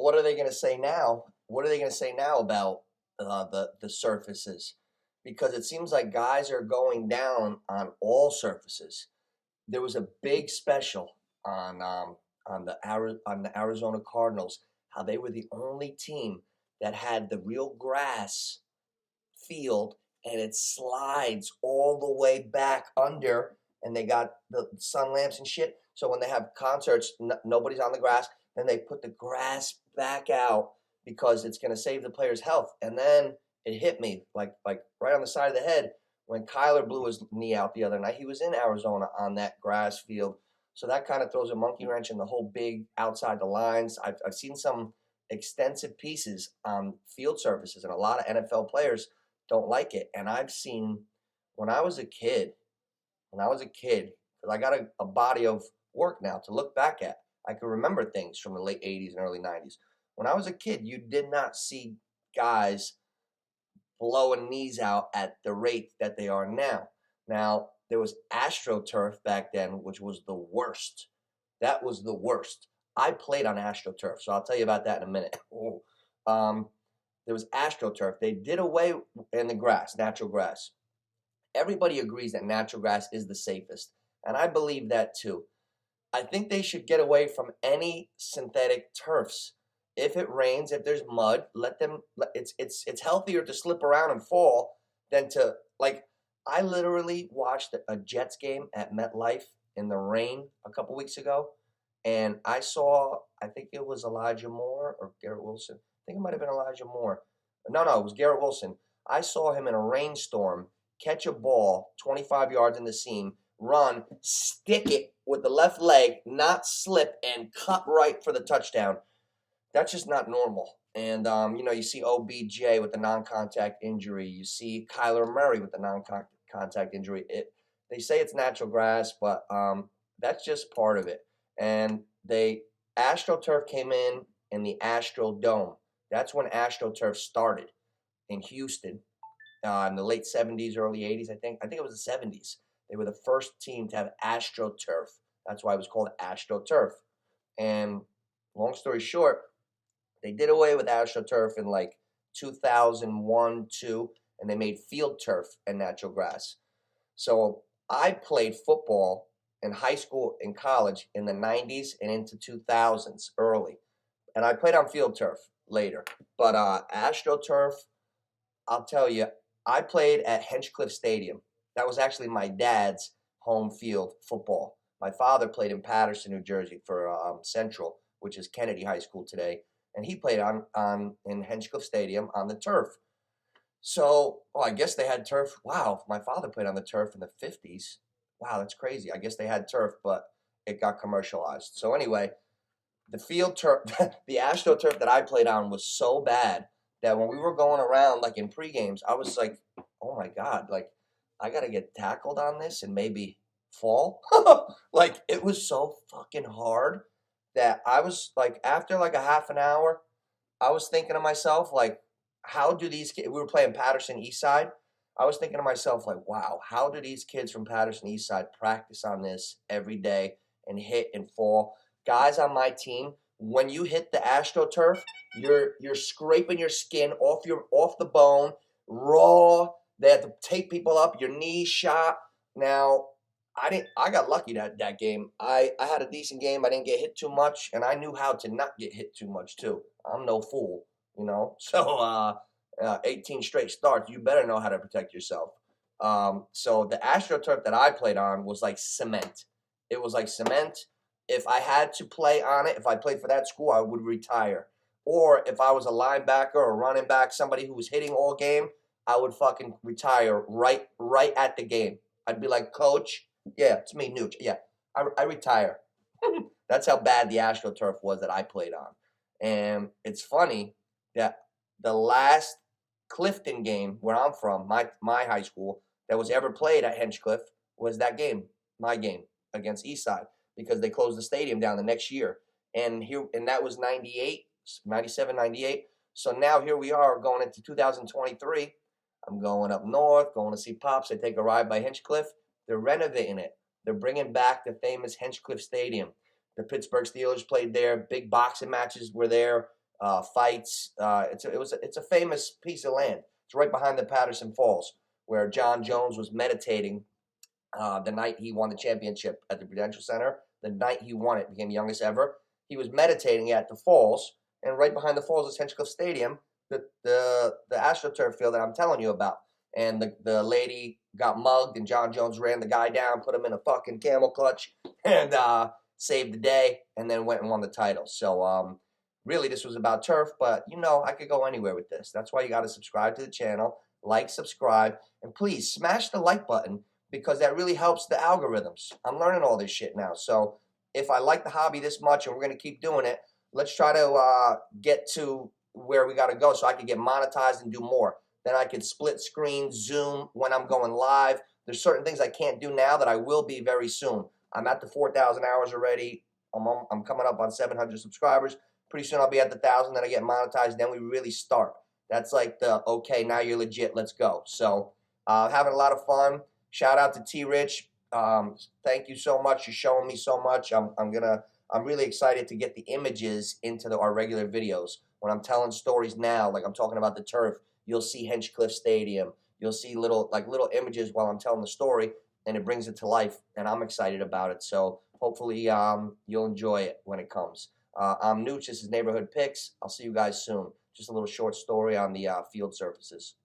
what are they going to say now? What are they going to say now about the surfaces? Because it seems like guys are going down on all surfaces. There was a big special on on the Arizona Cardinals, how they were the only team that had the real grass field, and it slides all the way back under, and they got the sun lamps and shit. So when they have concerts, nobody's on the grass. Then they put the grass back out because it's going to save the player's health. And then it hit me like right on the side of the head when Kyler blew his knee out the other night. He was in Arizona on that grass field. So that kind of throws a monkey wrench in the whole big outside the lines. I've seen some extensive pieces on field surfaces, and a lot of NFL players don't like it. And I've seen when I was a kid, because I got a body of work now to look back at. I can remember things from the late 80s and early 90s. When I was a kid, you did not see guys blowing knees out at the rate that they are now. Now, there was AstroTurf back then, which was the worst. That was the worst. I played on AstroTurf, so I'll tell you about that in a minute. There was AstroTurf. They did away in the grass, natural grass. Everybody agrees that natural grass is the safest, and I believe that too. I think they should get away from any synthetic turfs. If it rains, if there's mud, let them. It's healthier to slip around and fall than to like. I literally watched a Jets game at MetLife in the rain a couple weeks ago, and I saw. I think it was Elijah Moore or Garrett Wilson. I think it might have been Elijah Moore. No, it was Garrett Wilson. I saw him in a rainstorm catch a ball 25 yards in the seam, run, stick it with the left leg, not slip, and cut right for the touchdown. That's just not normal. And, you see OBJ with the non-contact injury. You see Kyler Murray with the non-contact injury. They say it's natural grass, but that's just part of it. And AstroTurf came in the Astrodome. That's when AstroTurf started in Houston in the late 70s, early 80s, I think. I think it was the 70s. They were the first team to have AstroTurf. That's why it was called AstroTurf. And long story short, they did away with AstroTurf in like 2001, 2, and they made field turf and natural grass. So I played football in high school and college in the 90s and into 2000s early. And I played on field turf later. But AstroTurf, I'll tell you, I played at Hinchcliffe Stadium. That was actually my dad's home field football. My father played in Paterson, New Jersey for Central, which is Kennedy High School today. And he played in Hinchcliffe Stadium on the turf. So, I guess they had turf. Wow, my father played on the turf in the 50s. Wow, that's crazy. I guess they had turf, but it got commercialized. So anyway, the field turf, the AstroTurf that I played on was so bad that when we were going around, like in pre-games, I was like, oh my God, like I got to get tackled on this and maybe fall. Like it was so fucking hard that I was like, after like a half an hour, I was thinking to myself, like, how do these kids, we were playing Paterson East Side. I was thinking to myself, like, wow, how do these kids from Paterson East Side practice on this every day and hit and fall? Guys on my team, when you hit the AstroTurf, you're scraping your skin off the bone, raw. They had to tape people up, your knees shot. Now, I got lucky that game. I had a decent game. I didn't get hit too much, and I knew how to not get hit too much too. I'm no fool, So 18 straight starts, you better know how to protect yourself. So the AstroTurf that I played on was like cement. It was like cement. If I had to play on it, if I played for that school, I would retire. Or if I was a linebacker or running back, somebody who was hitting all game, I would fucking retire right at the game. I'd be like, Coach, yeah, it's me, Nooch. Yeah, I retire. That's how bad the AstroTurf was that I played on. And it's funny that the last Clifton game where I'm from, my high school, that was ever played at Hinchcliffe was that game, my game against Eastside, because they closed the stadium down the next year. And that was 98, 97, 98. So now here we are going into 2023. I'm going up north, going to see Pops. I take a ride by Hinchcliffe. They're renovating it. They're bringing back the famous Hinchcliffe Stadium. The Pittsburgh Steelers played there. Big boxing matches were there. fights. It's a famous piece of land. It's right behind the Patterson Falls, where John Jones was meditating the night he won the championship at the Prudential Center. The night he won it, became youngest ever. He was meditating at the falls, and right behind the falls is Hinchcliffe Stadium, the AstroTurf field that I'm telling you about. And the lady got mugged, and John Jones ran the guy down, put him in a fucking camel clutch, and saved the day, and then went and won the title. So really, this was about turf, but I could go anywhere with this. That's why you got to subscribe to the channel, like, subscribe, and please smash the like button, because that really helps the algorithms. I'm learning all this shit now. So if I like the hobby this much and we're going to keep doing it, let's try to get to where we got to go so I can get monetized and do more. Then I can split screen, Zoom when I'm going live. There's certain things I can't do now that I will be very soon. I'm at the 4,000 hours already. I'm coming up on 700 subscribers. Pretty soon I'll be at the 1,000, then I get monetized, then we really start. That's like the, okay, now you're legit, let's go. So having a lot of fun. Shout out to T Rich. Thank you so much. You're showing me so much. I'm really excited to get the images into our regular videos. When I'm telling stories now, like I'm talking about the turf, you'll see Hinchcliffe Stadium. You'll see little images while I'm telling the story, and it brings it to life. And I'm excited about it. So hopefully you'll enjoy it when it comes. I'm Nooch. This is Neighborhood Picks. I'll see you guys soon. Just a little short story on the field surfaces.